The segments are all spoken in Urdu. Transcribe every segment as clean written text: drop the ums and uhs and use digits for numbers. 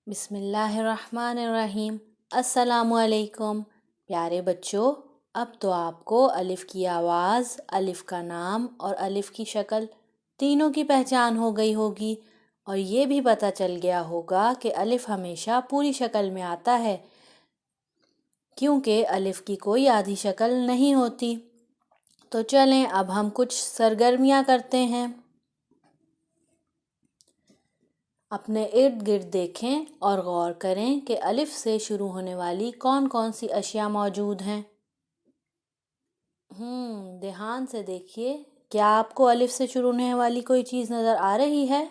بسم اللہ الرحمن الرحیم۔ السلام علیکم پیارے بچوں، اب تو آپ کو الف کی آواز، الف کا نام اور الف کی شکل تینوں کی پہچان ہو گئی ہوگی، اور یہ بھی پتہ چل گیا ہوگا کہ الف ہمیشہ پوری شکل میں آتا ہے، کیونکہ الف کی کوئی آدھی شکل نہیں ہوتی۔ تو چلیں اب ہم کچھ سرگرمیاں کرتے ہیں۔ اپنے ارد گرد دیکھیں اور غور کریں کہ الف سے شروع ہونے والی کون کون سی اشیاء موجود ہیں۔ دھیان سے دیکھیے، کیا آپ کو الف سے شروع ہونے والی کوئی چیز نظر آ رہی ہے؟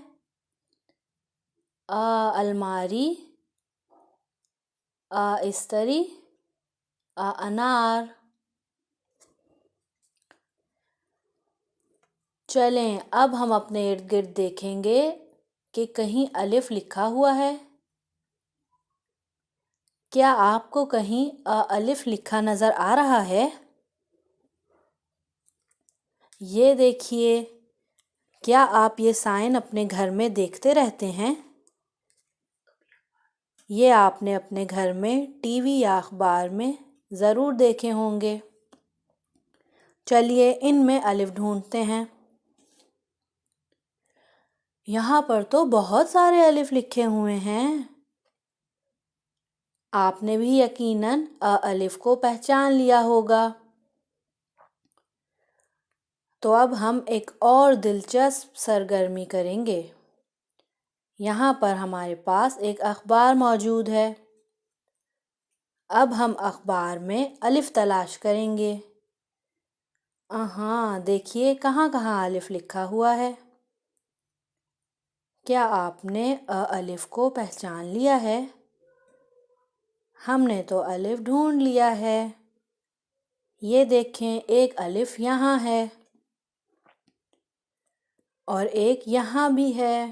الماری، استری، انار۔ چلیں اب ہم اپنے ارد گرد دیکھیں گے کہ کہیں الف لکھا ہوا ہے۔ کیا آپ کو کہیں الف لکھا نظر آ رہا ہے؟ یہ دیکھیے، کیا آپ یہ سائن اپنے گھر میں دیکھتے رہتے ہیں؟ یہ آپ نے اپنے گھر میں ٹی وی یا اخبار میں ضرور دیکھے ہوں گے۔ چلیے ان میں الف ڈھونڈتے ہیں۔ یہاں پر تو بہت سارے الف لکھے ہوئے ہیں۔ آپ نے بھی یقیناً الف کو پہچان لیا ہوگا۔ تو اب ہم ایک اور دلچسپ سرگرمی کریں گے۔ یہاں پر ہمارے پاس ایک اخبار موجود ہے۔ اب ہم اخبار میں الف تلاش کریں گے۔ دیکھیے کہاں کہاں الف لکھا ہوا ہے۔ کیا آپ نے الف کو پہچان لیا ہے؟ ہم نے تو الف ڈھونڈ لیا ہے۔ یہ دیکھیں، ایک الف یہاں ہے اور ایک یہاں بھی ہے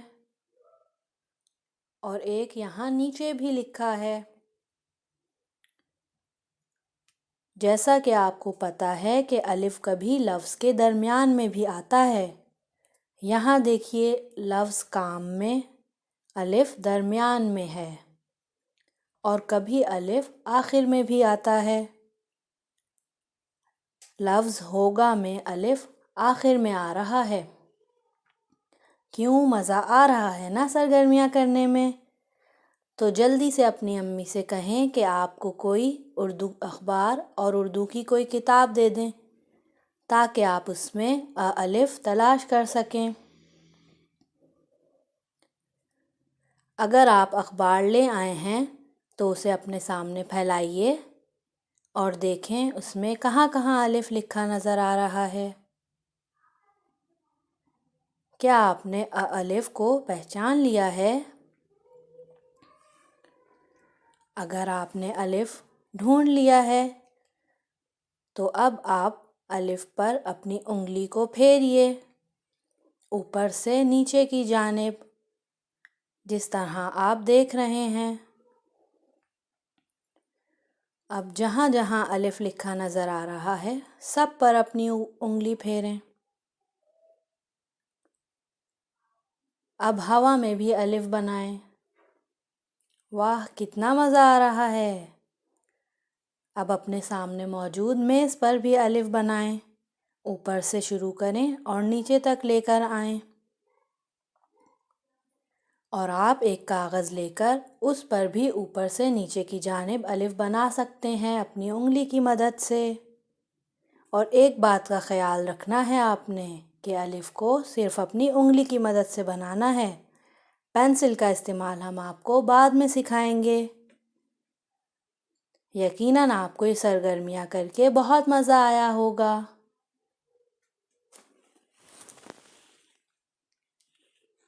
اور ایک یہاں نیچے بھی لکھا ہے۔ جیسا کہ آپ کو پتہ ہے کہ الف کبھی لفظ کے درمیان میں بھی آتا ہے۔ یہاں دیکھیے، لفظ کام میں الف درمیان میں ہے اور کبھی الف آخر میں بھی آتا ہے۔ لفظ ہوگا میں الف آخر میں آ رہا ہے۔ کیوں مزہ آ رہا ہے نا سرگرمیاں کرنے میں؟ تو جلدی سے اپنی امی سے کہیں کہ آپ کو کوئی اردو اخبار اور اردو کی کوئی کتاب دے دیں تاکہ آپ اس میں الف تلاش کر سکیں۔ اگر آپ اخبار لے آئے ہیں تو اسے اپنے سامنے پھیلائیے اور دیکھیں اس میں کہاں کہاں الف لکھا نظر آ رہا ہے۔ کیا آپ نے الف کو پہچان لیا ہے؟ اگر آپ نے الف ڈھونڈ لیا ہے تو اب آپ الف پر اپنی انگلی کو پھیریے اوپر سے نیچے کی جانب، جس طرح آپ دیکھ رہے ہیں۔ اب جہاں جہاں الف لکھا نظر آ رہا ہے سب پر اپنی انگلی پھیریں۔ اب ہوا میں بھی الف بنائیں۔ واہ، کتنا مزہ آ رہا ہے۔ اب اپنے سامنے موجود میز پر بھی الف بنائیں۔ اوپر سے شروع کریں اور نیچے تک لے کر آئیں، اور آپ ایک کاغذ لے کر اس پر بھی اوپر سے نیچے کی جانب الف بنا سکتے ہیں اپنی انگلی کی مدد سے۔ اور ایک بات کا خیال رکھنا ہے آپ نے کہ الف کو صرف اپنی انگلی کی مدد سے بنانا ہے۔ پینسل کا استعمال ہم آپ کو بعد میں سکھائیں گے۔ یقیناً آپ کو یہ سرگرمیاں کر کے بہت مزہ آیا ہوگا۔